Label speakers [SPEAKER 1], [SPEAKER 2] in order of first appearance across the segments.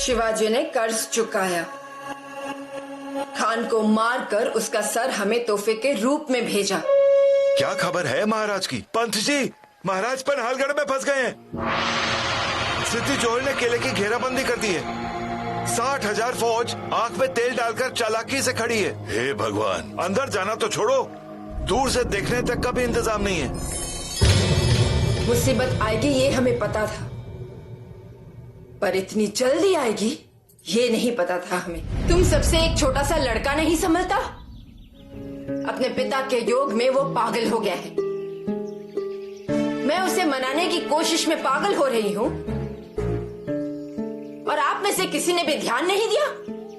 [SPEAKER 1] शिवाजी ने कर्ज चुकाया, खान को मारकर उसका सर हमें तोहफे के रूप में भेजा।
[SPEAKER 2] क्या खबर है महाराज की? पंत जी, महाराज पनहालगढ़ में फंस गए हैं। सिद्धि जोहर ने किले की घेराबंदी कर दी है। 60,000 फौज आंख में तेल डालकर चालाकी से खड़ी है। हे भगवान, अंदर जाना तो छोड़ो, दूर से देखने तक का भी इंतजाम नहीं है।
[SPEAKER 1] मुसीबत आएगी ये हमें पता था, पर इतनी जल्दी आएगी ये नहीं पता था हमें। तुम सबसे एक छोटा सा लड़का नहीं संभलता? अपने पिता के योग में वो पागल हो गया है। मैं उसे मनाने की कोशिश में पागल हो रही हूँ, और आप में से किसी ने भी ध्यान नहीं दिया।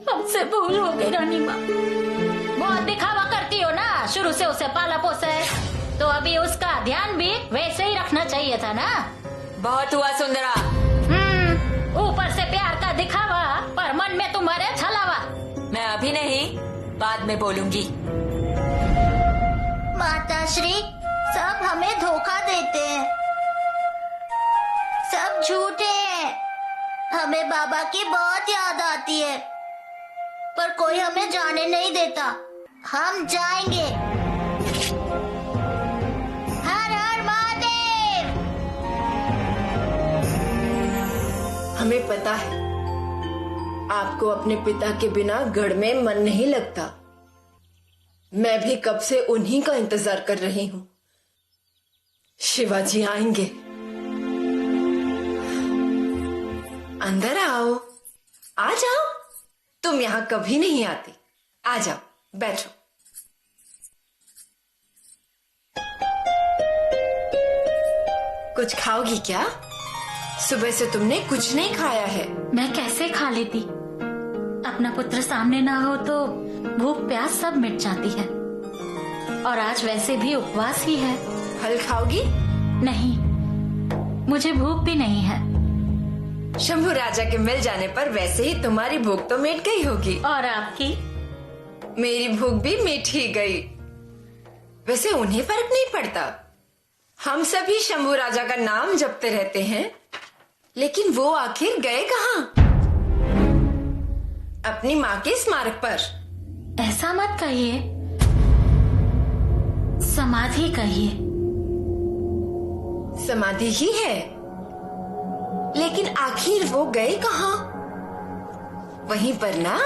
[SPEAKER 3] हमसे भूल हो गई रानी माँ। बहुत दिखावा करती हो ना, शुरू से उसे पाला पोसा है, तो अभी उसका ध्यान भी वैसे ही रखना चाहिए था ना।
[SPEAKER 4] बहुत हुआ सुंदरा।
[SPEAKER 3] ऊपर से प्यार का दिखावा, पर मन में तुम्हारे छलावा।
[SPEAKER 4] मैं अभी नहीं, बाद में बोलूंगी।
[SPEAKER 5] माताश्री, सब हमें धोखा देते हैं, सब झूठे हैं। हमें बाबा की बहुत याद आती है, पर कोई हमें जाने नहीं देता। हम जाएंगे। हर हर महादेव।
[SPEAKER 1] हमें पता है आपको अपने पिता के बिना गढ़ में मन नहीं लगता। मैं भी कब से उन्हीं का इंतजार कर रही हूँ। शिवाजी आएंगे। अंदर आओ, आ जाओ। तुम यहाँ कभी नहीं आती। आ जाओ, बैठो। कुछ खाओगी क्या? सुबह से तुमने कुछ नहीं खाया है।
[SPEAKER 3] मैं कैसे खा लेती? अपना पुत्र सामने ना हो तो भूख प्यास सब मिट जाती है, और आज वैसे भी उपवास ही है।
[SPEAKER 1] फल खाओगी?
[SPEAKER 3] नहीं, मुझे भूख भी नहीं है।
[SPEAKER 1] शंभू राजा के मिल जाने पर वैसे ही तुम्हारी भूख तो मिट गई होगी।
[SPEAKER 3] और आपकी?
[SPEAKER 1] मेरी भूख भी मिट ही गई। वैसे उन्हें फर्क नहीं पड़ता। हम सभी शंभू राजा का नाम जपते रहते हैं, लेकिन वो आखिर गए कहाँ? अपनी माँ के स्मारक पर।
[SPEAKER 3] ऐसा मत कहिए, समाधि कहिए।
[SPEAKER 1] समाधि ही है, लेकिन आखिर वो गए कहाँ? वहीं पर ना?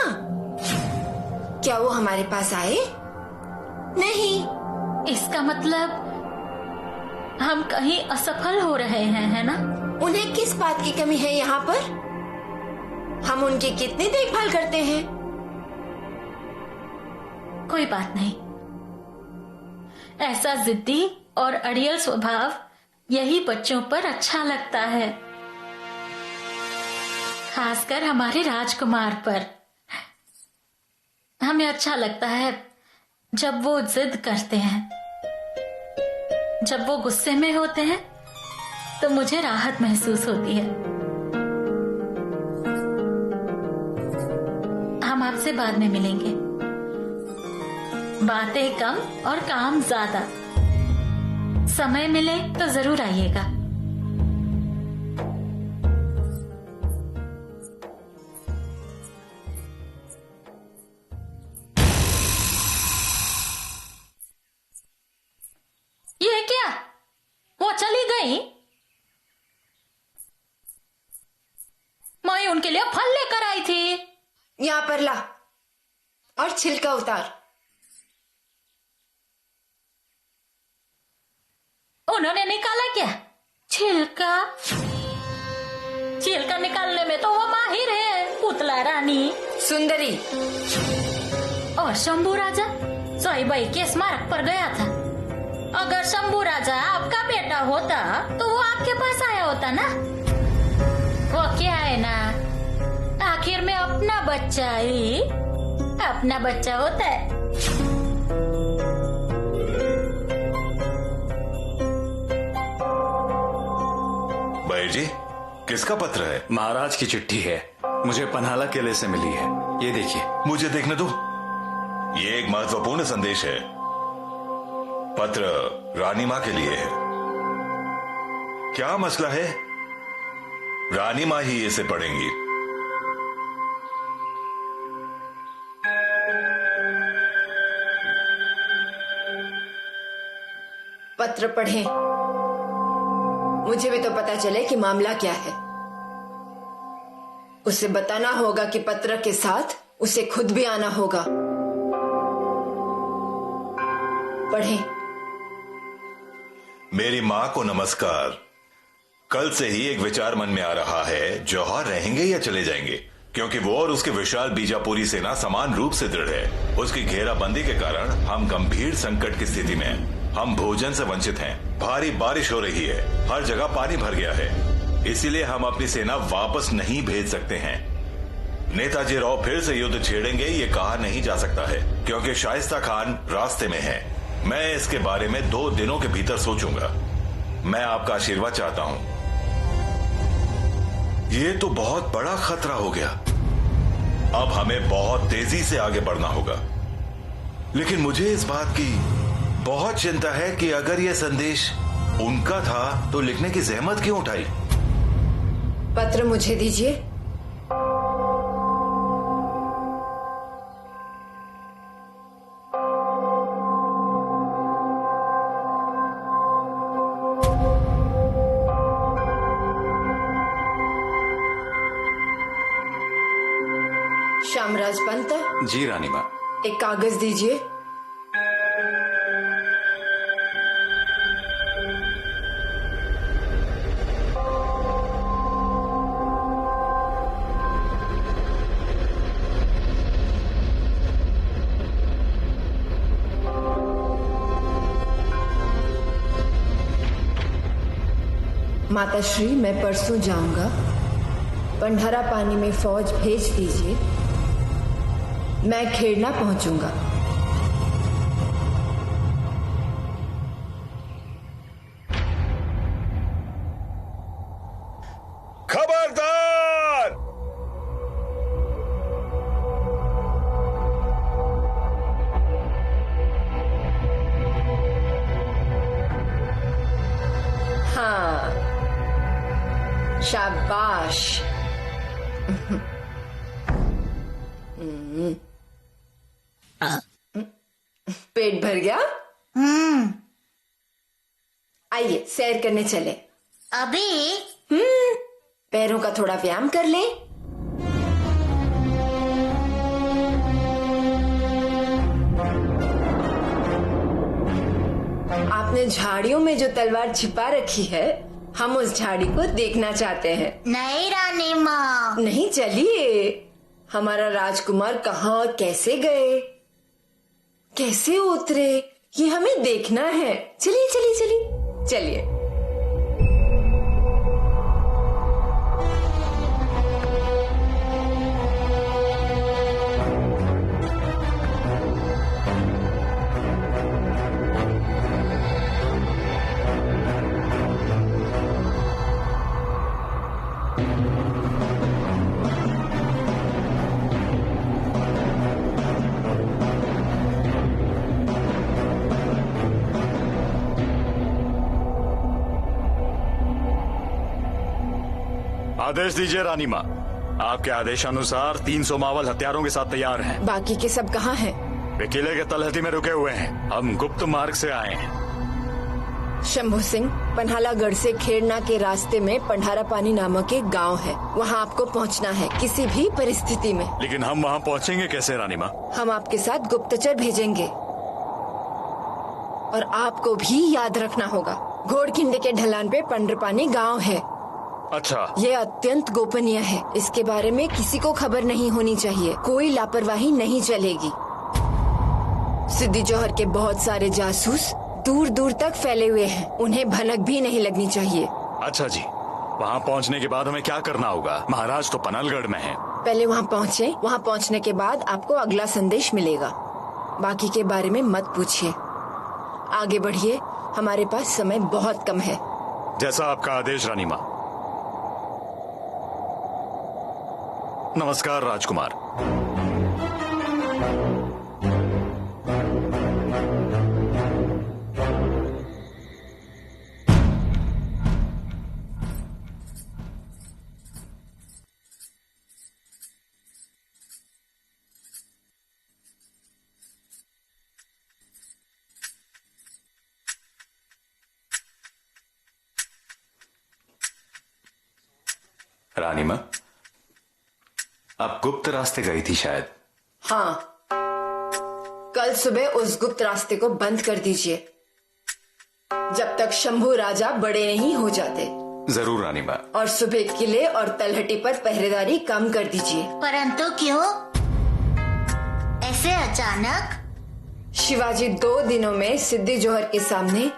[SPEAKER 1] क्या वो हमारे पास आए? नहीं।
[SPEAKER 3] इसका मतलब हम कहीं असफल हो रहे हैं, है ना?
[SPEAKER 1] उन्हें किस बात की कमी है यहाँ पर? हम उनकी कितनी देखभाल करते हैं।
[SPEAKER 3] कोई बात नहीं। ऐसा जिद्दी और अड़ियल स्वभाव यही बच्चों पर अच्छा लगता है, खासकर हमारे राजकुमार पर। हमें अच्छा लगता है जब वो जिद करते हैं। जब वो गुस्से में होते हैं तो मुझे राहत महसूस होती है। हम आपसे बाद में मिलेंगे। बातें कम और काम ज्यादा। समय मिले तो जरूर आइएगा। ये क्या? वो चली गई? मैं उनके लिए फल लेकर आई थी।
[SPEAKER 1] यहाँ पर ला और छिलका उतार।
[SPEAKER 3] उन्होंने निकाला क्या? छिलका? छिलका निकालने में तो वो माहिर है, पुतला रानी।
[SPEAKER 1] सुंदरी।
[SPEAKER 3] और शंभू राजा सोईबाई के स्मारक पर गया था। अगर शंभू राजा आपका बेटा होता तो वो आपके पास आया होता ना। वो क्या है ना, आखिर में अपना बच्चा ही अपना बच्चा होता है।
[SPEAKER 2] भाई जी, किसका पत्र है?
[SPEAKER 6] महाराज की चिट्ठी है, मुझे पन्हाला किले से मिली है। ये देखिए।
[SPEAKER 2] मुझे देखने दो। ये एक महत्वपूर्ण संदेश है। पत्र रानी माँ के लिए है। क्या मसला है? रानी माँ ही इसे पढ़ेंगी।
[SPEAKER 1] पत्र पढ़ें। मुझे भी तो पता चले कि मामला क्या है। उसे बताना होगा कि पत्र के साथ उसे खुद भी आना होगा। पढ़ें।
[SPEAKER 2] मेरी माँ को नमस्कार। कल से ही एक विचार मन में आ रहा है, जौहर रहेंगे या चले जाएंगे, क्योंकि वो और उसकी विशाल बीजापुरी सेना समान रूप से दृढ़ है। उसकी घेराबंदी के कारण हम गंभीर संकट की स्थिति में हैं। हम भोजन से वंचित हैं। भारी बारिश हो रही है, हर जगह पानी भर गया है। इसीलिए हम अपनी सेना वापस नहीं भेज सकते हैं। नेताजी राव फिर से युद्ध छेड़ेंगे ये कहा नहीं जा सकता है, क्योंकि शाइस्ता खान रास्ते में है। मैं इसके बारे में 2 दिनों के भीतर सोचूंगा। मैं आपका आशीर्वाद चाहता हूं। ये तो बहुत बड़ा खतरा हो गया। अब हमें बहुत तेजी से आगे बढ़ना होगा। लेकिन मुझे इस बात की बहुत चिंता है कि अगर यह संदेश उनका था तो लिखने की जहमत क्यों उठाई।
[SPEAKER 1] पत्र मुझे दीजिए। श्यामराज पंत,
[SPEAKER 6] जी रानी माँ।
[SPEAKER 1] एक कागज दीजिए। माताश्री, मैं परसों जाऊंगा। पंडहरा पानी में फौज भेज दीजिए। मैं खेड़ना पहुंचूंगा।
[SPEAKER 2] खबरदार!
[SPEAKER 1] हाँ, शाबाश। पेट भर गया? आइए सैर करने चले।
[SPEAKER 5] अभी?
[SPEAKER 1] पैरों का थोड़ा व्यायाम कर लें। आपने झाड़ियों में जो तलवार छिपा रखी है, हम उस झाड़ी को देखना चाहते हैं।
[SPEAKER 5] नहीं रानी माँ।
[SPEAKER 1] नहीं, चलिए। हमारा राजकुमार कहाँ और कैसे गए, कैसे उतरे, ये हमें देखना है। चलिए चलिए चलिए चलिए।
[SPEAKER 6] आदेश दीजिए रानी माँ। आपके आदेशानुसार 300 मावल हथियारों के साथ तैयार हैं।
[SPEAKER 1] बाकी के सब कहाँ हैं?
[SPEAKER 6] वे किले के तलहटी में रुके हुए हैं। हम गुप्त मार्ग से आए हैं।
[SPEAKER 1] शंभू सिंह, पन्हालागढ़ से खेड़ना के रास्ते में पंडारा पानी नामक एक गांव है। वहाँ आपको पहुँचना है किसी भी परिस्थिति में।
[SPEAKER 6] लेकिन हम वहाँ पहुँचेंगे कैसे रानी माँ?
[SPEAKER 1] हम आपके साथ गुप्तचर भेजेंगे। और आपको भी याद रखना होगा, घोड़खिंडे के ढलान पे पंडरपानी गांव है।
[SPEAKER 6] अच्छा।
[SPEAKER 1] ये अत्यंत गोपनीय है। इसके बारे में किसी को खबर नहीं होनी चाहिए। कोई लापरवाही नहीं चलेगी। सिद्दी जौहर के बहुत सारे जासूस दूर दूर तक फैले हुए हैं। उन्हें भनक भी नहीं लगनी चाहिए।
[SPEAKER 6] अच्छा जी। वहाँ पहुँचने के बाद हमें क्या करना होगा? महाराज तो पनलगढ़ में हैं।
[SPEAKER 1] पहले वहाँ पहुँचे। वहाँ पहुँचने के बाद आपको अगला संदेश मिलेगा। बाकी के बारे में मत पूछिए। आगे बढ़िए, हमारे पास समय बहुत कम है।
[SPEAKER 6] जैसा आपका आदेश रानी माँ। नमस्कार राजकुमार। रानी माँ, आप गुप्त रास्ते गई थी शायद।
[SPEAKER 1] हाँ, कल सुबह उस गुप्त रास्ते को बंद कर दीजिए जब तक शंभू राजा बड़े नहीं हो जाते।
[SPEAKER 6] जरूर रानी माँ।
[SPEAKER 1] और सुबह किले और तलहटी पर पहरेदारी कम कर दीजिए।
[SPEAKER 5] परंतु क्यों ऐसे अचानक?
[SPEAKER 1] शिवाजी 2 दिनों में सिद्धि जौहर के सामने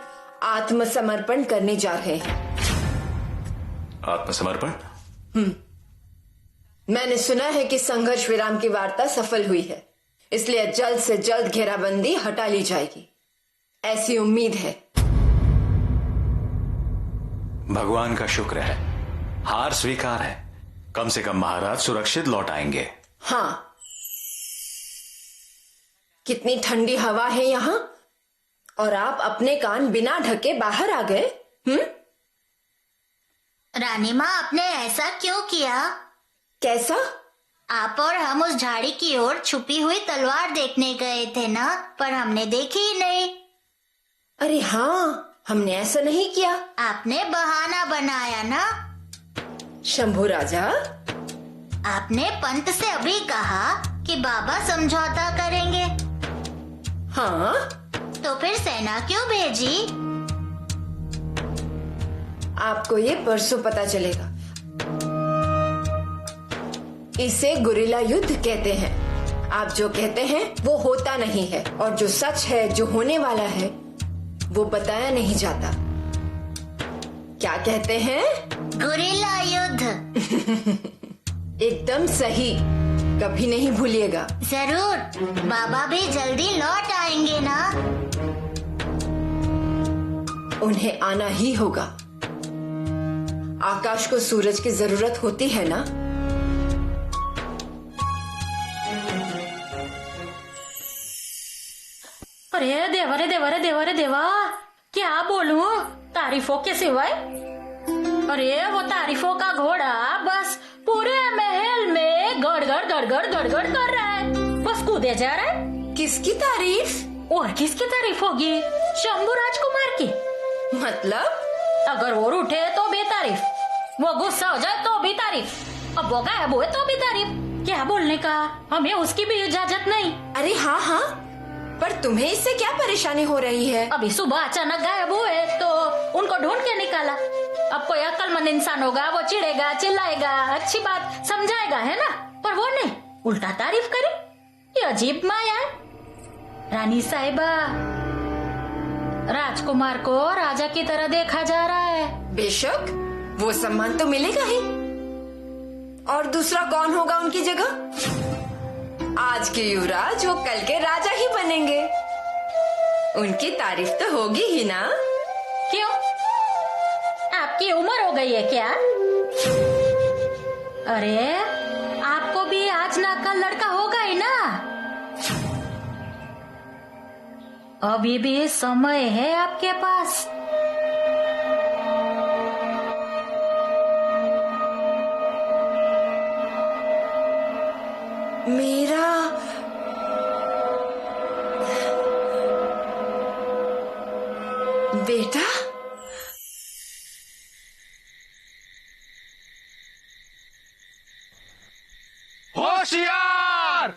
[SPEAKER 1] आत्मसमर्पण करने जा रहे हैं।
[SPEAKER 6] आत्मसमर्पण?
[SPEAKER 1] मैंने सुना है कि संघर्ष विराम की वार्ता सफल हुई है, इसलिए जल्द से जल्द घेराबंदी हटा ली जाएगी, ऐसी उम्मीद है।
[SPEAKER 6] भगवान का शुक्र है, हार स्वीकार है। कम से कम महाराज सुरक्षित लौट आएंगे।
[SPEAKER 1] हाँ, कितनी ठंडी हवा है यहाँ, और आप अपने कान बिना ढके बाहर आ गए।
[SPEAKER 5] रानी माँ, आपने ऐसा क्यों किया?
[SPEAKER 1] कैसा?
[SPEAKER 5] आप और हम उस झाड़ी की ओर छुपी हुई तलवार देखने गए थे ना, पर हमने देखी ही नहीं।
[SPEAKER 1] अरे हाँ, हमने ऐसा नहीं किया।
[SPEAKER 5] आपने बहाना बनाया ना।
[SPEAKER 1] शंभू राजा,
[SPEAKER 5] आपने पंत से अभी कहा कि बाबा समझौता करेंगे।
[SPEAKER 1] हाँ,
[SPEAKER 5] तो फिर सेना क्यों भेजी?
[SPEAKER 1] आपको ये परसों पता चलेगा। इसे गुरिल्ला युद्ध कहते हैं। आप जो कहते हैं वो होता नहीं है, और जो सच है, जो होने वाला है, वो बताया नहीं जाता। क्या कहते हैं?
[SPEAKER 5] गुरिल्ला युद्ध।
[SPEAKER 1] एकदम सही, कभी नहीं भूलिएगा।
[SPEAKER 5] जरूर, बाबा भी जल्दी लौट आएंगे ना।
[SPEAKER 1] उन्हें आना ही होगा। आकाश को सूरज की जरूरत होती है ना।
[SPEAKER 3] अरे देवा रे देवा रे देवा रे देवा, क्या बोलूं तारीफों के सिवाय। अरे वो तारीफों का घोड़ा बस पूरे महल में गड़गड़ गड़गड़ गड़गड़ कर रहा है, बस कूदे जा रहा है।
[SPEAKER 1] किसकी तारीफ?
[SPEAKER 3] और किसकी तारीफ होगी? शंभू राजकुमार की।
[SPEAKER 1] मतलब?
[SPEAKER 3] अगर वो रूठे तो भी तारीफ, वो गुस्सा हो जाए तो भी तारीफ, अब वो गायब हुए तो भी तारीफ। क्या बोलने का, हमें उसकी भी इजाजत नहीं।
[SPEAKER 1] अरे हाँ हाँ, पर तुम्हें इससे क्या परेशानी हो रही है?
[SPEAKER 3] अभी सुबह अचानक गायब हुए तो उनको ढूंढ के निकाला। अब कोई अक्लमंद इंसान होगा, वो चिढ़ेगा, चिल्लाएगा, अच्छी बात समझाएगा, है ना? पर वो नहीं, उल्टा तारीफ करे। ये अजीब माया है। रानी साहिबा, राजकुमार को राजा की तरह देखा जा रहा है।
[SPEAKER 1] बेशक, वो सम्मान तो मिलेगा ही। और दूसरा कौन होगा उनकी जगह? आज के युवराज वो कल के राजा ही बनेंगे। उनकी तारीफ तो होगी ही ना।
[SPEAKER 3] क्यों, आपकी उम्र हो गई है क्या? अरे आपको भी आज ना कल लड़का होगा ही ना। अभी भी समय है आपके पास।
[SPEAKER 1] मेरा बेटा?
[SPEAKER 6] होशियार!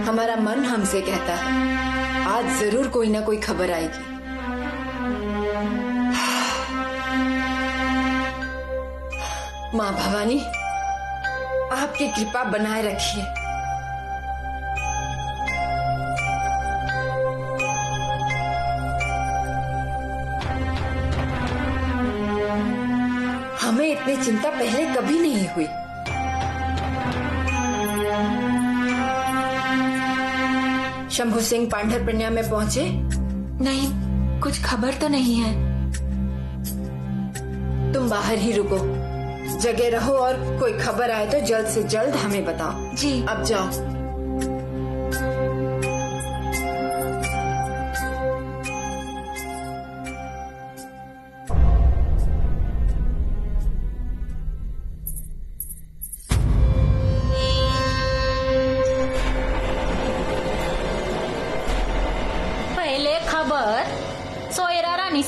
[SPEAKER 1] हमारा मन हमसे कहता है आज जरूर कोई ना कोई खबर आएगी। माँ भवानी, आपकी कृपा बनाए रखिए। हमें इतनी चिंता पहले कभी नहीं हुई। शंभू सिंह पांढर प्रन्या में पहुंचे?
[SPEAKER 7] नहीं, कुछ खबर तो नहीं है।
[SPEAKER 1] तुम बाहर ही रुको, जगह रहो, और कोई खबर आए तो जल्द से जल्द हमें बताओ।
[SPEAKER 7] जी।
[SPEAKER 1] अब जाओ।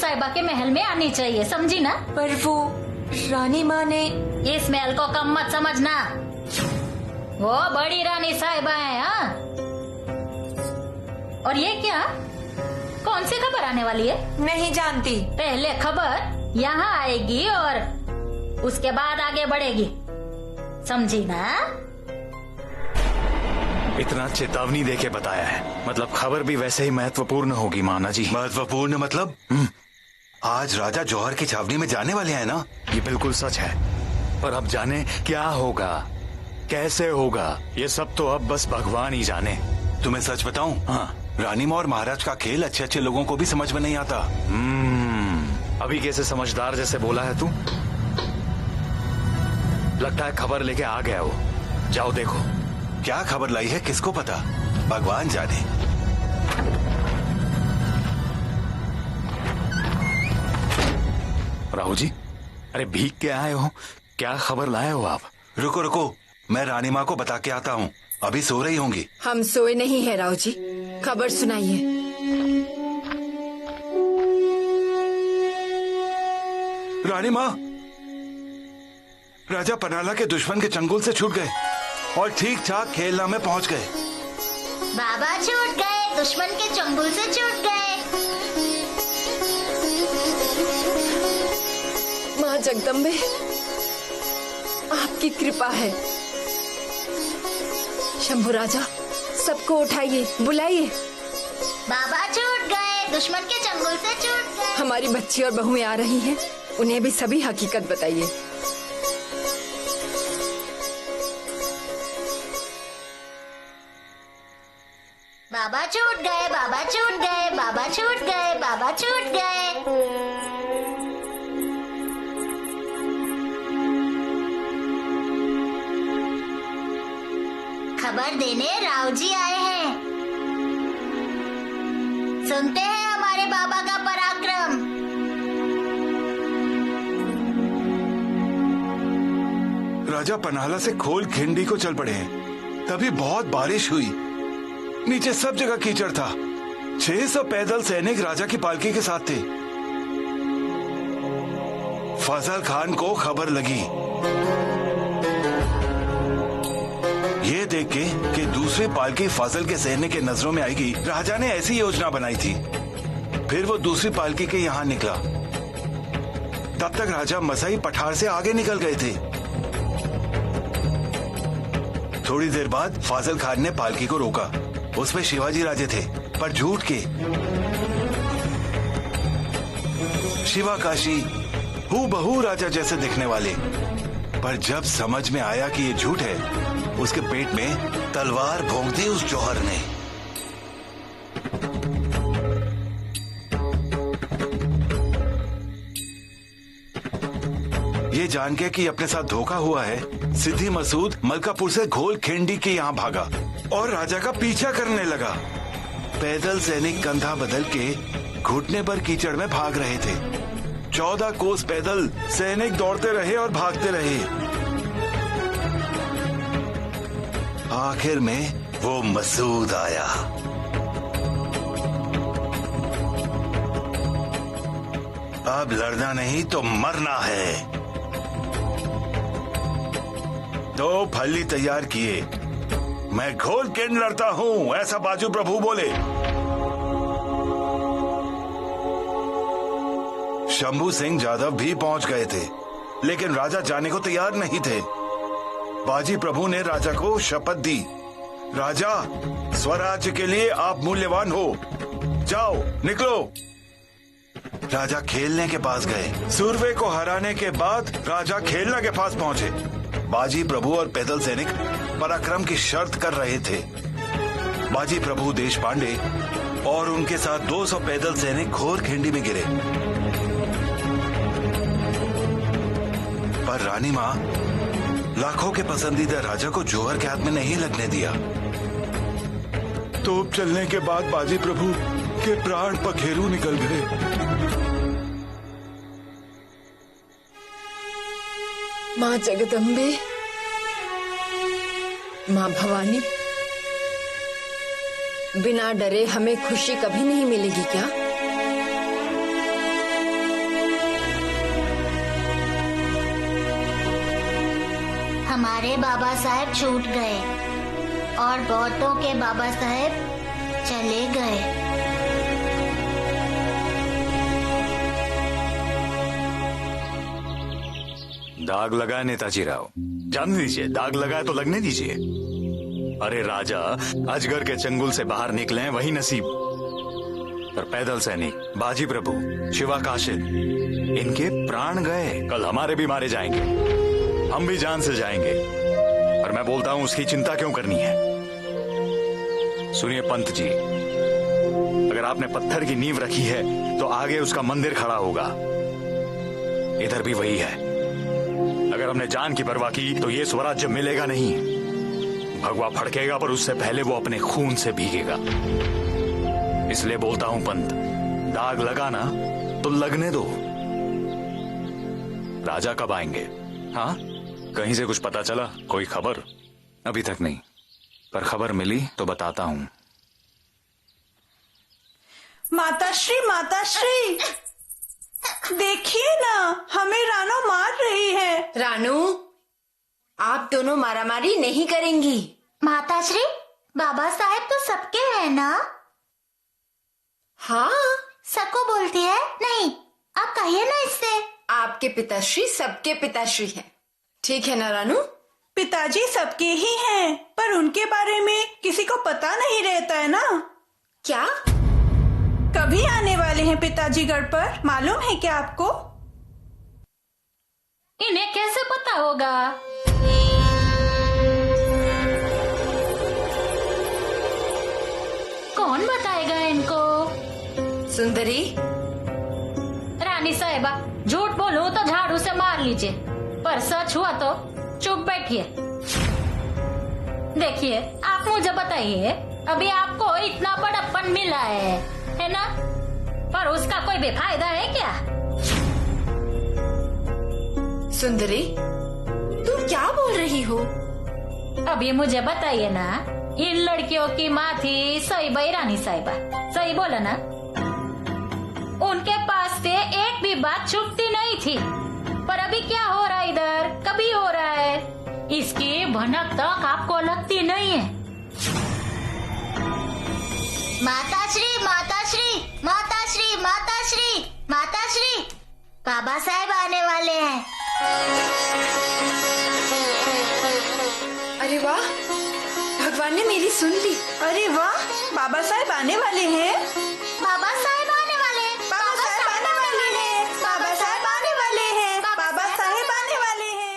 [SPEAKER 3] साहिबा के महल में आनी चाहिए, समझी ना?
[SPEAKER 7] पर वो रानी माँ ने
[SPEAKER 3] इस महल को कम मत समझना, वो बड़ी रानी साहिबा है। हाँ, और ये क्या, कौन सी खबर आने वाली है?
[SPEAKER 7] नहीं जानती।
[SPEAKER 3] पहले खबर यहाँ आएगी और उसके बाद आगे बढ़ेगी, समझी ना?
[SPEAKER 6] इतना चेतावनी देके बताया है, मतलब खबर भी वैसे ही महत्वपूर्ण होगी माना जी।
[SPEAKER 2] महत्वपूर्ण मतलब? आज राजा जौहर की छावनी में जाने वाले हैं ना?
[SPEAKER 6] ये बिल्कुल सच है, पर अब जाने क्या होगा, कैसे होगा, ये सब तो अब बस भगवान ही जाने।
[SPEAKER 2] तुम्हें सच बताऊं?
[SPEAKER 6] हाँ।
[SPEAKER 2] रानी माँ और महाराज का खेल अच्छे अच्छे लोगों को भी समझ में नहीं आता।
[SPEAKER 6] अभी कैसे समझदार जैसे बोला है तू? लगता है खबर लेके आ गया वो, जाओ देखो।
[SPEAKER 2] क्या खबर लाई है किसको पता, भगवान जाने।
[SPEAKER 6] राहु जी, अरे भीग के आए हो, क्या खबर लाए हो आप?
[SPEAKER 2] रुको रुको, मैं रानी माँ को बता के आता हूँ, अभी सो रही होंगी।
[SPEAKER 1] हम सोए नहीं है राव जी, खबर सुनाइए।
[SPEAKER 2] रानी माँ, राजा पनाला के दुश्मन के चंगुल से छूट गए और ठीक ठाक खेलना में पहुँच गए।
[SPEAKER 5] बाबा छूट गए, दुश्मन के चंगुल से छूट गए।
[SPEAKER 1] माँ जगदम्बे, आपकी कृपा है। शंभू राजा, सबको उठाइए, बुलाइए।
[SPEAKER 5] बाबा छूट गए, दुश्मन के चंगुल से छूट गए।
[SPEAKER 1] हमारी बच्ची और बहुएं आ रही हैं, उन्हें भी सभी हकीकत बताइए।
[SPEAKER 5] बाबा छूट गए, बाबा छूट गए, बाबा छूट गए, बाबा छूट गए। खबर देने राव जी आए हैं। सुनते हैं हमारे बाबा का पराक्रम।
[SPEAKER 2] राजा पनाला से खोल खिंडी को चल पड़े हैं, तभी बहुत बारिश हुई, नीचे सब जगह कीचड़ था। 600 पैदल सैनिक राजा की पालकी के साथ थे। फजल खान को खबर लगी। ये देख के कि दूसरी पालकी फजल के सैनिक के नजरों में आएगी, राजा ने ऐसी योजना बनाई थी। फिर वो दूसरी पालकी के यहाँ निकला, तब तक राजा मसाई पठार से आगे निकल गए थे। थोड़ी देर बाद फाजल खान ने पालकी को रोका। उसमें शिवाजी राजे थे, पर झूठ के। शिवा काशी हूबहू राजा जैसे दिखने वाले। पर जब समझ में आया कि ये झूठ है, उसके पेट में तलवार भोंक दी उस जौहर ने। ये जान के कि अपने साथ धोखा हुआ है, सिद्धि मसूद मलकापुर से घोल खिंडी के यहाँ भागा और राजा का पीछा करने लगा। पैदल सैनिक कंधा बदल के घुटने पर कीचड़ में भाग रहे थे। 14 कोस पैदल सैनिक दौड़ते रहे और भागते रहे। आखिर में वो मसूद आया। अब लड़ना नहीं तो मरना है। तो फल्ली तैयार किए, मैं घोल किंड लड़ता हूँ, ऐसा बाजू प्रभु बोले। शंभू सिंह जादव भी पहुंच गए थे, लेकिन राजा जाने को तैयार नहीं थे। बाजी प्रभु ने राजा को शपथ दी, राजा स्वराज्य के लिए आप मूल्यवान हो, जाओ निकलो। राजा खेलने के पास गए। सुरवे को हराने के बाद राजा खेलना के पास पहुंचे। बाजी प्रभु और पैदल सैनिक पराक्रम की शर्त कर रहे थे। बाजी प्रभु देश पांडे और उनके साथ 200 पैदल सैनिक घोर खिंडी में गिरे। पर रानी माँ लाखों के पसंदीदा राजा को जौहर के हाथ में नहीं लगने दिया। तोप चलने के बाद बाजी प्रभु के प्राण पखेरु निकल गए।
[SPEAKER 1] माँ जगदम्बे, माँ भवानी, बिना डरे हमें खुशी कभी नहीं मिलेगी क्या?
[SPEAKER 5] हमारे बाबा साहेब छूट गए और बहुतों के बाबा साहेब चले गए।
[SPEAKER 6] दाग लगा नेताजी राव, जान दीजिए, दाग लगा तो लगने दीजिए। अरे राजा अजगर के चंगुल से बाहर निकले हैं वही नसीब, पर पैदल सैनिक, बाजी प्रभु, शिवा काशिद, इनके प्राण गए, कल हमारे भी मारे जाएंगे, हम भी जान से जाएंगे। पर मैं बोलता हूं उसकी चिंता क्यों करनी है। सुनिए पंत जी, अगर आपने पत्थर की नींव रखी है तो आगे उसका मंदिर खड़ा होगा। इधर भी वही है, अगर हमने जान की परवाह की तो ये स्वराज्य मिलेगा नहीं। भगवा फड़केगा पर उससे पहले वो अपने खून से भीगेगा। इसलिए बोलता हूं पंत, दाग लगा ना तो लगने दो। राजा कब आएंगे? हाँ, कहीं से कुछ पता चला? कोई खबर? अभी तक नहीं, पर खबर मिली तो बताता हूं।
[SPEAKER 8] माताश्री, देखिए ना, हमें रानू मार रही है।
[SPEAKER 1] रानू, आप दोनों मारामारी नहीं करेंगी।
[SPEAKER 5] माताश्री, बाबा साहेब तो सबके हैं ना?
[SPEAKER 1] हाँ,
[SPEAKER 5] सबको बोलती है। नहीं, आप कहिए ना इससे।
[SPEAKER 1] आपके पिताश्री सबके पिताश्री हैं। ठीक है ना रानू?
[SPEAKER 8] पिताजी सबके ही हैं, पर उनके बारे में किसी को पता नहीं रहता है ना।
[SPEAKER 1] क्या?
[SPEAKER 8] कभी आने वाले हैं पिताजी गढ़ पर, मालूम है क्या आपको?
[SPEAKER 3] इन्हें कैसे पता होगा? कौन बताएगा इनको?
[SPEAKER 1] सुंदरी,
[SPEAKER 3] रानी साहिबा, झूठ बोलूं तो झाड़ू से मार लीजिए, पर सच हुआ तो चुप बैठिए। देखिए, आप मुझे बताइए, अभी आपको इतना बड़प्पन मिला है ना? पर उसका कोई बेफायदा है क्या?
[SPEAKER 1] सुंदरी, तुम क्या बोल रही हो?
[SPEAKER 3] अभी मुझे बताइए ना, इन लड़कियों की माँ थी सईबाई रानी साहिबा, सही बोला ना? उनके पास से एक भी बात छुपती नहीं थी, पर अभी क्या हो रहा है इधर, कभी हो रहा है, इसकी भनक तक आपको लगती नहीं है।
[SPEAKER 5] माताश्री, माताश्री, माताश्री, माताश्री, माताश्री, बाबा साहेब आने वाले हैं।
[SPEAKER 1] अरे वाह, भगवान ने मेरी सुन ली।
[SPEAKER 8] अरे वाह, बाबा साहेब आने वाले हैं।
[SPEAKER 5] बाबा साहेब आने वाले हैं।
[SPEAKER 8] बाबा साहेब आने वाले हैं। बाबा साहेब आने वाले हैं। बाबा साहेब आने वाले हैं।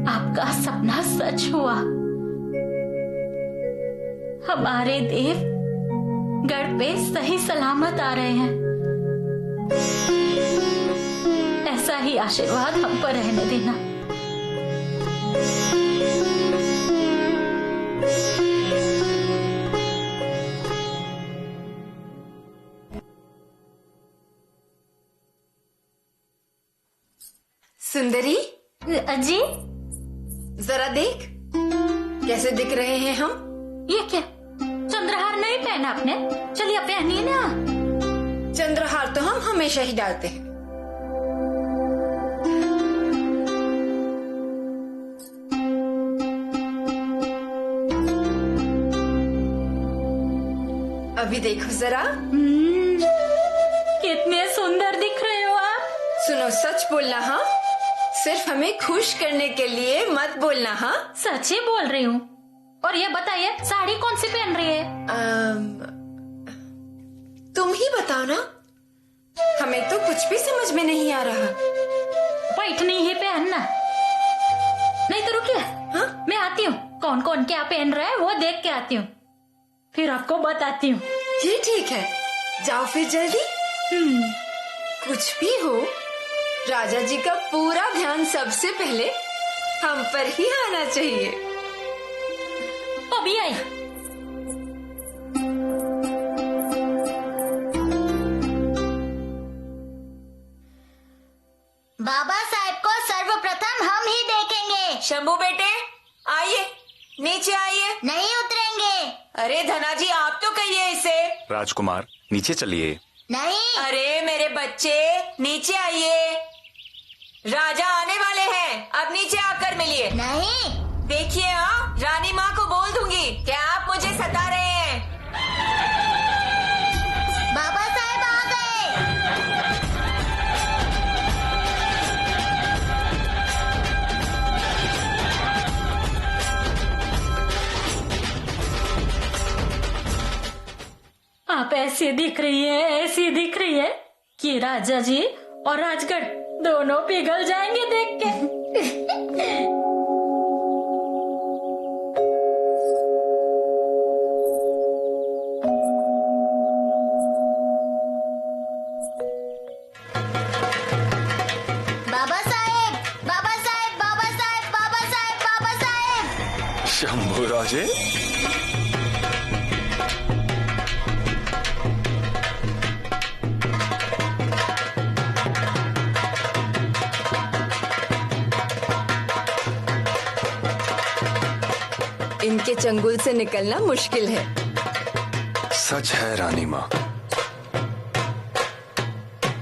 [SPEAKER 3] आपका सपना सच हुआ। हमारे देव गढ़ पे सही सलामत आ रहे हैं। ऐसा ही आशीर्वाद हम पर रहने देना।
[SPEAKER 1] सुंदरी,
[SPEAKER 3] जी,
[SPEAKER 1] जरा देख, कैसे दिख रहे हैं हम?
[SPEAKER 3] ये क्या, चंद्रहार नहीं पहना आपने? चलिए पहनिए ना।
[SPEAKER 1] चंद्रहार तो हम हमेशा ही डालते हैं। अभी देखो जरा।
[SPEAKER 3] कितने सुंदर दिख रहे हो आप।
[SPEAKER 1] सुनो, सच बोलना हाँ, सिर्फ हमें खुश करने के लिए मत बोलना हाँ।
[SPEAKER 3] सच ही बोल रही हूँ। और ये बताइए साड़ी कौन सी पहन रही है?
[SPEAKER 1] तुम ही बताओ ना, हमें तो कुछ भी समझ में नहीं आ रहा।
[SPEAKER 3] पैठनी ही पहनना, नहीं तो रुकिए।
[SPEAKER 1] हाँ?
[SPEAKER 3] मैं आती हूँ, कौन कौन क्या पहन रहा है वो देख के आती हूँ, फिर आपको बताती हूँ।
[SPEAKER 1] ये ठीक है, जाओ फिर जल्दी। कुछ भी हो, राजा जी का पूरा ध्यान सबसे पहले हम पर ही आना चाहिए।
[SPEAKER 3] अभी आई।
[SPEAKER 5] बाबा साहब को सर्वप्रथम हम ही देखेंगे।
[SPEAKER 4] शंभू बेटे आइए, नीचे आइए।
[SPEAKER 5] नहीं उतरेंगे।
[SPEAKER 4] अरे धना जी आप तो कहिए इसे।
[SPEAKER 6] राजकुमार नीचे चलिए।
[SPEAKER 5] नहीं।
[SPEAKER 4] अरे मेरे बच्चे नीचे आइए, राजा आने वाले हैं, अब नीचे आकर मिलिए।
[SPEAKER 5] नहीं।
[SPEAKER 4] देखिए हाँ, रानी माँ को बोल दूंगी कि आप मुझे सता रहे हैं।
[SPEAKER 5] बाबा साहब आ गए।
[SPEAKER 3] आप ऐसी दिख रही है, ऐसी दिख रही है कि राजा जी और राजगढ़ दोनों पिघल जाएंगे देख के।
[SPEAKER 5] बाबा साहब, बाबा साहब, बाबा साहब, बाबा साहब, बाबा साहब।
[SPEAKER 6] शंभू राजे,
[SPEAKER 1] इनके चंगुल से निकलना मुश्किल है।
[SPEAKER 9] सच है रानी माँ,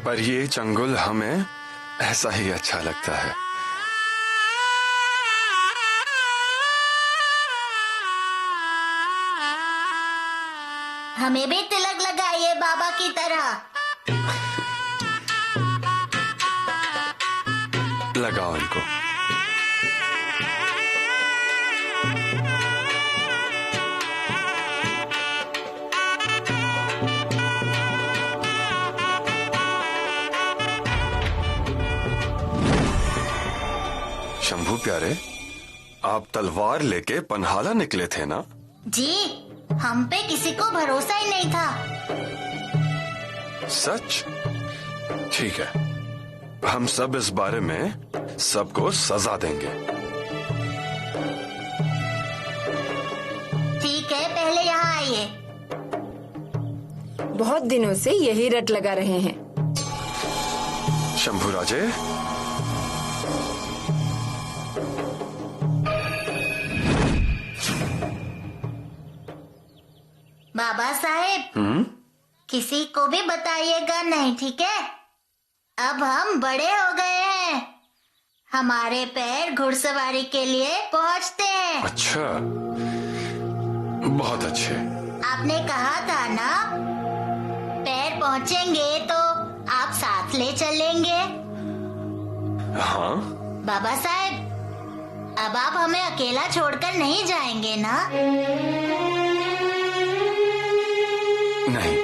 [SPEAKER 9] पर ये चंगुल हमें ऐसा ही अच्छा लगता है।
[SPEAKER 5] हमें भी तिलक लगाइए बाबा की तरह।
[SPEAKER 9] लगाओ इनको। शंभू प्यारे, आप तलवार लेके पनहाला निकले थे ना?
[SPEAKER 5] जी, हम पे किसी को भरोसा ही नहीं था।
[SPEAKER 9] सच? ठीक है, हम सब इस बारे में सबको सजा देंगे।
[SPEAKER 5] ठीक है, पहले यहाँ आइए।
[SPEAKER 1] बहुत दिनों से यही रट लगा रहे हैं।
[SPEAKER 9] शंभू राजे,
[SPEAKER 5] बाबा साहेब, किसी को भी बताइएगा नहीं, ठीक है? अब हम बड़े हो गए हैं, हमारे पैर घुड़सवारी के लिए पहुंचते हैं।
[SPEAKER 9] अच्छा, बहुत अच्छे।
[SPEAKER 5] आपने कहा था ना, पैर पहुंचेंगे तो आप साथ ले चलेंगे।
[SPEAKER 9] हाँ,
[SPEAKER 5] बाबा साहेब, अब आप हमें अकेला छोड़कर नहीं जाएंगे ना?
[SPEAKER 9] नहीं।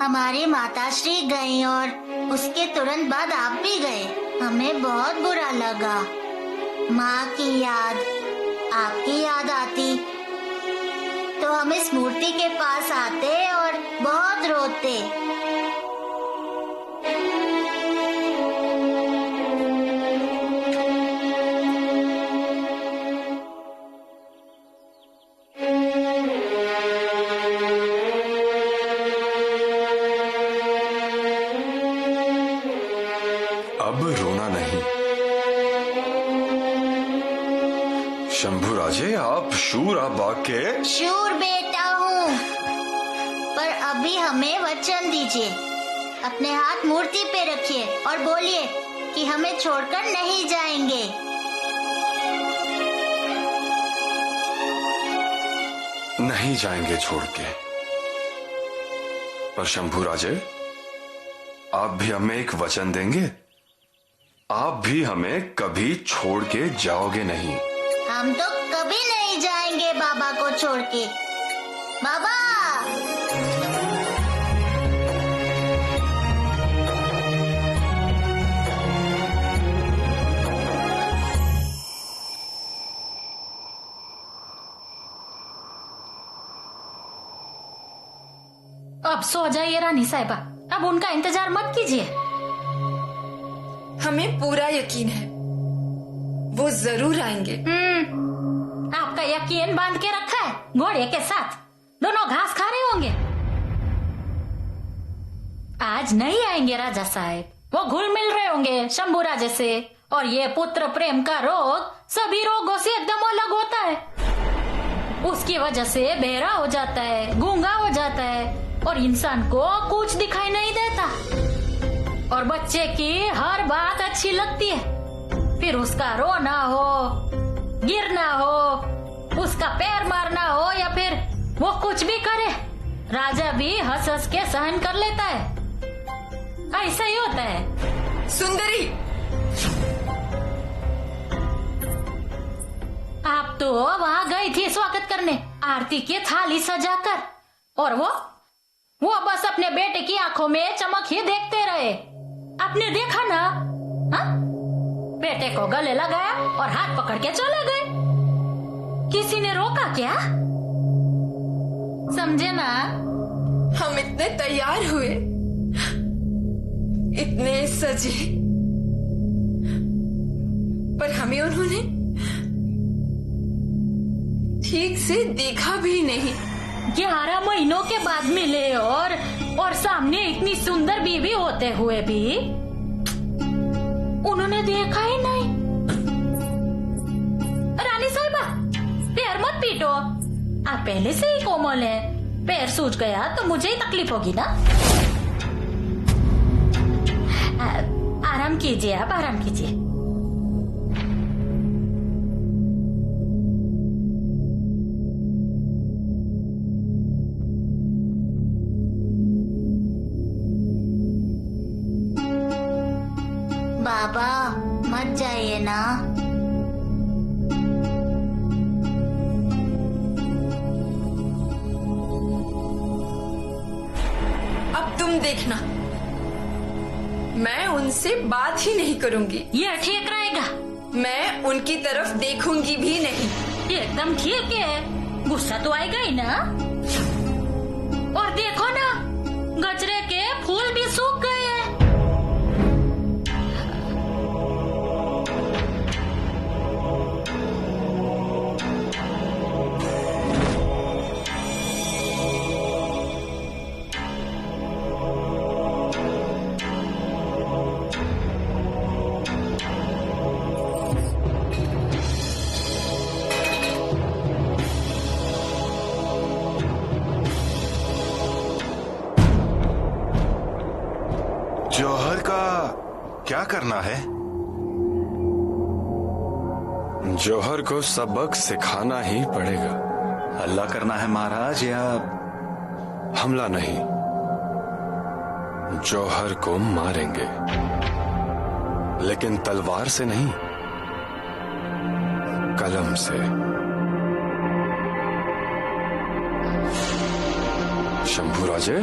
[SPEAKER 5] हमारी माताश्री गई और उसके तुरंत बाद आप भी गए। हमें बहुत बुरा लगा। माँ की याद, आपकी याद आती तो हम इस मूर्ति के पास आते और बहुत रोते।
[SPEAKER 9] अब रोना नहीं। शंभू राजे, आप शूर बाग के
[SPEAKER 5] शूर बेटा हूँ, पर अभी हमें वचन दीजिए। अपने हाथ मूर्ति पे रखिए और बोलिए कि हमें छोड़कर नहीं जाएंगे।
[SPEAKER 9] नहीं जाएंगे छोड़ के। पर शंभू राजे, आप भी हमें एक वचन देंगे? आप भी हमें कभी छोड़ के जाओगे नहीं।
[SPEAKER 5] हम तो कभी नहीं जाएंगे बाबा को छोड़ के। बाबा,
[SPEAKER 3] अब सो जाइए रानी साहिबा, अब उनका इंतजार मत कीजिए।
[SPEAKER 1] हमें पूरा यकीन है वो जरूर आएंगे।
[SPEAKER 3] आपका यकीन बांध के रखा है घोड़े के साथ, दोनों घास खा रहे होंगे। आज नहीं आएंगे राजा साहब, वो घुल मिल रहे होंगे शंभू राजे से। और ये पुत्र प्रेम का रोग सभी रोगों से एकदम अलग होता है। उसकी वजह से बहरा हो जाता है, गूंगा हो जाता है और इंसान को कुछ दिखाई नहीं देता। और बच्चे की हर बात अच्छी लगती है, फिर उसका रोना हो, गिरना हो, उसका पैर मारना हो या फिर वो कुछ भी करे, राजा भी हंस हंस के सहन कर लेता है। ऐसा ही होता है।
[SPEAKER 1] सुंदरी,
[SPEAKER 3] आप तो वहाँ गई थी स्वागत करने, आरती की थाली सजाकर, और वो बस अपने बेटे की आंखों में चमक ही देखते रहे। आपने देखा ना? हा? बेटे को गले लगाया और हाथ पकड़ के चले गए। किसी ने रोका क्या? समझे ना?
[SPEAKER 1] हम इतने तैयार हुए, इतने सजे, पर हमें उन्होंने ठीक से देखा भी नहीं।
[SPEAKER 3] 11 महीनों के बाद मिले और सामने इतनी सुंदर बीवी होते हुए भी उन्होंने देखा ही नहीं। रानी साहिबा, पैर मत पीटो, आप पहले से ही कोमल हैं। पैर सूज गया तो मुझे ही तकलीफ होगी ना। आराम कीजिए, आप आराम कीजिए।
[SPEAKER 5] बाबा मत जाइए ना।
[SPEAKER 1] अब तुम देखना, मैं उनसे बात ही नहीं करूंगी।
[SPEAKER 3] ये ठीक रहेगा।
[SPEAKER 1] मैं उनकी तरफ देखूंगी भी नहीं।
[SPEAKER 3] एकदम ठीक है, गुस्सा तो आएगा ही ना। और देखो ना, गजरे के फूल भी सूख गए हैं।
[SPEAKER 2] जौहर का क्या करना है?
[SPEAKER 9] जौहर को सबक सिखाना ही पड़ेगा।
[SPEAKER 6] हल्ला करना है महाराज या
[SPEAKER 9] हमला नहीं, जौहर को मारेंगे, लेकिन तलवार से नहीं, कलम से। शंभू राजे,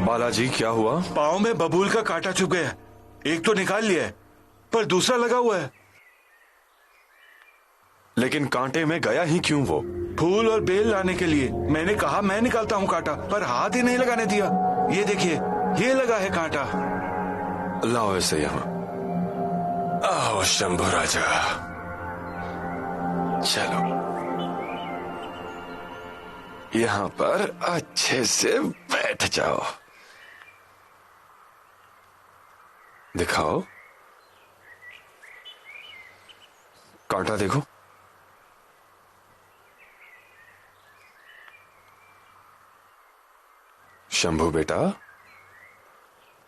[SPEAKER 9] बालाजी क्या हुआ?
[SPEAKER 2] पाँव में बबूल का कांटा चुभ गया। एक तो निकाल लिया है, पर दूसरा लगा हुआ है।
[SPEAKER 9] लेकिन कांटे में गया ही क्यों वो?
[SPEAKER 2] फूल और बेल लाने के लिए। मैंने कहा मैं निकालता हूँ कांटा, पर हाथ ही नहीं लगाने दिया। ये देखिए, ये लगा है कांटा।
[SPEAKER 9] लाओ इसे यहाँ। आओ शंभू राजा, चलो यहाँ पर अच्छे से बैठ जाओ। दिखाओ, कांटा देखो। शंभू बेटा,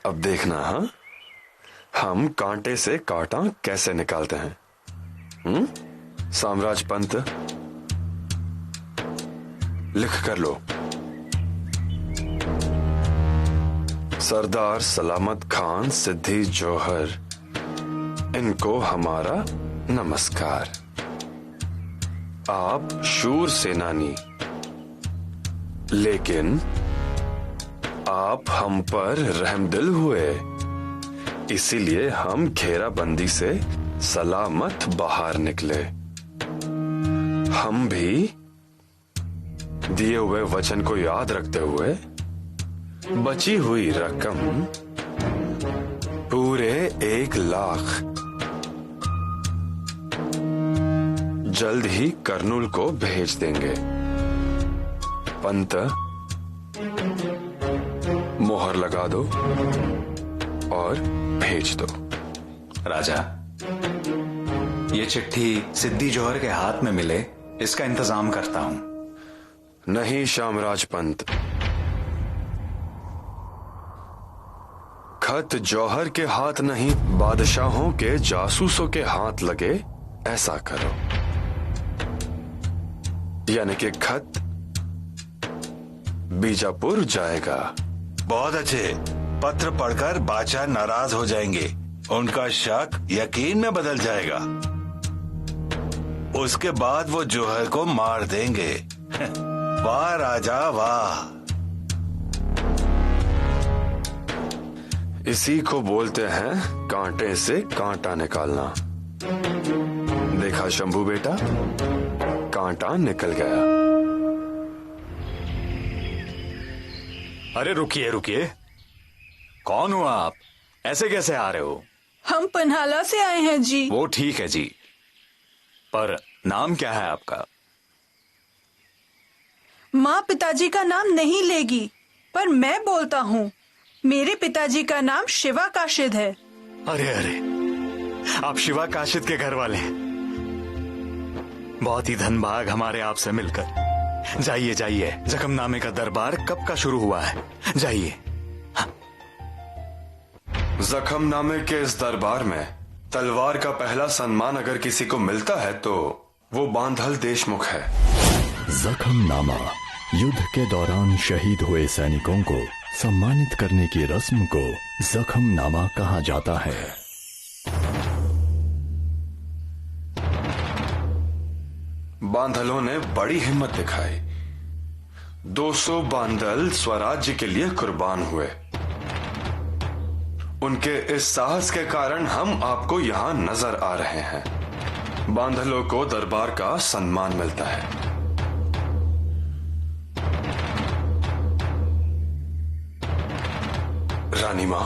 [SPEAKER 9] अब देखना, हाँ, हम कांटे से कांटा कैसे निकालते हैं। साम्राज पंत, लिख कर लो। सरदार सलामत खान सिद्धि जौहर इनको हमारा नमस्कार। आप शूर सेनानी, लेकिन आप हम पर रहमदिल हुए, इसीलिए हम घेराबंदी से सलामत बाहर निकले। हम भी दिए हुए वचन को याद रखते हुए बची हुई रकम पूरे 1 लाख जल्द ही कर्नूल को भेज देंगे। पंत, मोहर लगा दो और भेज दो।
[SPEAKER 6] राजा, ये चिट्ठी सिद्धि जौहर के हाथ में मिले, इसका इंतजाम करता हूं।
[SPEAKER 9] नहीं शामराज पंत, खत जौहर के हाथ नहीं, बादशाहों के जासूसों के हाथ लगे, ऐसा करो। यानी कि खत बीजापुर जाएगा।
[SPEAKER 2] बहुत अच्छे। पत्र पढ़कर बादशाह नाराज हो जाएंगे, उनका शक यकीन में बदल जाएगा। उसके बाद वो जौहर को मार देंगे। वाह राजा वाह।
[SPEAKER 9] इसी को बोलते हैं कांटे से कांटा निकालना। देखा शंभू बेटा, कांटा निकल गया।
[SPEAKER 6] अरे रुकिए रुकिए, कौन हो आप? ऐसे कैसे आ रहे हो?
[SPEAKER 8] हम पन्हाला से आए हैं जी।
[SPEAKER 6] वो ठीक है जी, पर नाम क्या है आपका?
[SPEAKER 8] माँ पिताजी का नाम नहीं लेगी, पर मैं बोलता हूँ। मेरे पिताजी का नाम शिवा काशिद है।
[SPEAKER 6] अरे अरे, आप शिवा काशिद के घर वाले हैं। बहुत ही धनभाग हमारे आपसे मिलकर। जाइए जाइए, जखमनामे का दरबार कब का शुरू हुआ है? जाइए।
[SPEAKER 9] जखमनामे के इस दरबार में तलवार का पहला सम्मान अगर किसी को मिलता है तो वो बांधल देशमुख है।
[SPEAKER 10] जखमनामा, युद्ध के दौरान शहीद हुए सैनिकों को सम्मानित करने की रस्म को जखमनामा कहा जाता है।
[SPEAKER 9] बांधलों ने बड़ी हिम्मत दिखाई। 200 बांधल स्वराज्य के लिए कुर्बान हुए। उनके इस साहस के कारण हम आपको यहां नजर आ रहे हैं। बांधलों को दरबार का सम्मान मिलता है। रानी मां,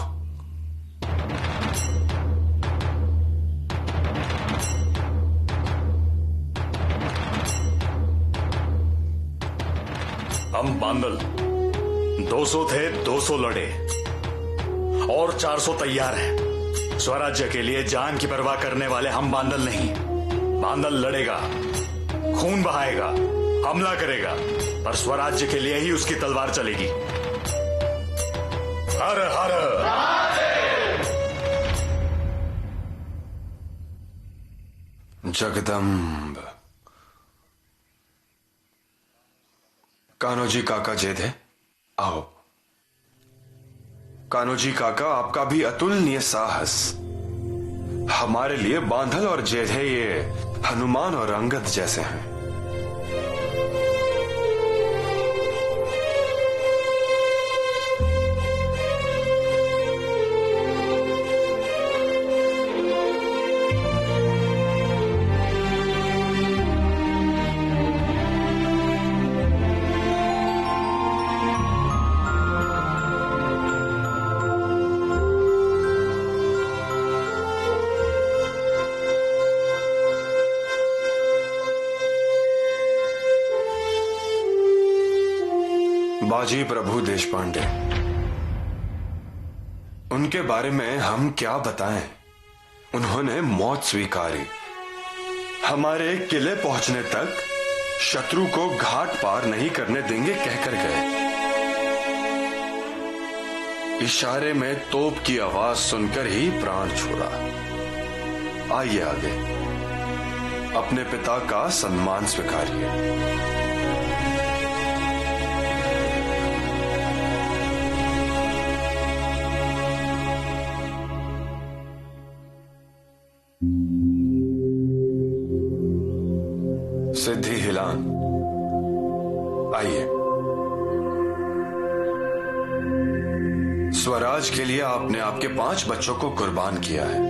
[SPEAKER 6] हम बांदल 200 थे, 200 लड़े और 400 तैयार हैं। स्वराज्य के लिए जान की परवाह करने वाले हम बांदल नहीं। बांदल लड़ेगा, खून बहाएगा, हमला करेगा, पर स्वराज्य के लिए ही उसकी तलवार चलेगी। हर हर
[SPEAKER 9] जगदम्ब। कान्होजी काका जेधे, आओ। कान्होजी काका, आपका भी अतुलनीय साहस। हमारे लिए बांधल और जेधे ये हनुमान और अंगद जैसे हैं। बाजी प्रभु देशपांडे, उनके बारे में हम क्या बताएं? उन्होंने मौत स्वीकारी। हमारे किले पहुंचने तक शत्रु को घाट पार नहीं करने देंगे कहकर गए। इशारे में तोप की आवाज सुनकर ही प्राण छोड़ा। आइए आगे, अपने पिता का सम्मान स्वीकारिए। सिद्धि हिलान, आइए। स्वराज के लिए आपने आपके 5 बच्चों को कुर्बान किया है।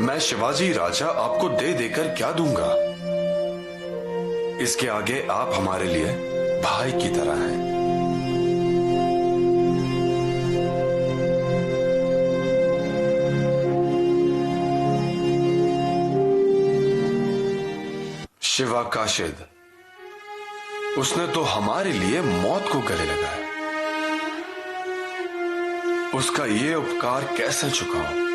[SPEAKER 9] मैं शिवाजी राजा आपको दे देकर क्या दूंगा? इसके आगे आप हमारे लिए भाई की तरह हैं। शिवा काशिद, उसने तो हमारे लिए मौत को गले लगाया। उसका ये उपकार कैसे चुकाऊं?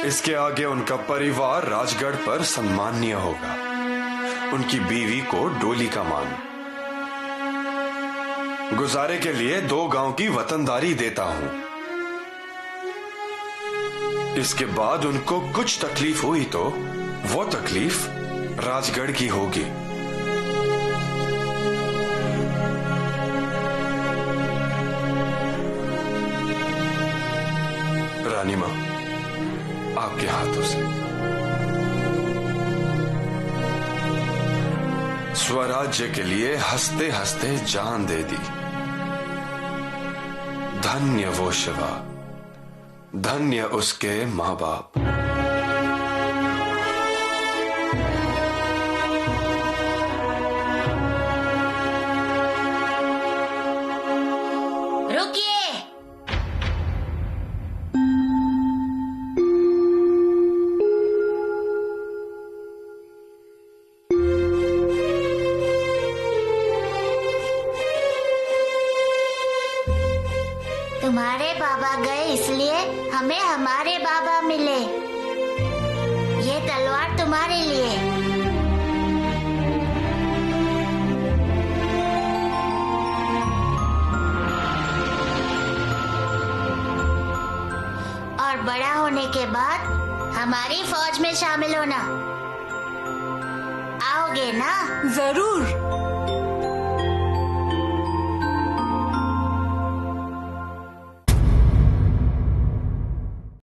[SPEAKER 9] इसके आगे उनका परिवार राजगढ़ पर सम्माननीय होगा। उनकी बीवी को डोली का मान, गुजारे के लिए 2 गांव की वतनदारी देता हूं। इसके बाद उनको कुछ तकलीफ हुई तो वो तकलीफ राजगढ़ की होगी। रानी मां, आपके हाथों से स्वराज्य के लिए हंसते हंसते जान दे दी। धन्य वो शिवा, धन्य उसके मां बाप।
[SPEAKER 5] तुम्हारे बाबा गए इसलिए हमें हमारे बाबा मिले। ये तलवार तुम्हारे लिए। और बड़ा होने के बाद हमारी फौज में शामिल होना। आओगे ना?
[SPEAKER 8] जरूर।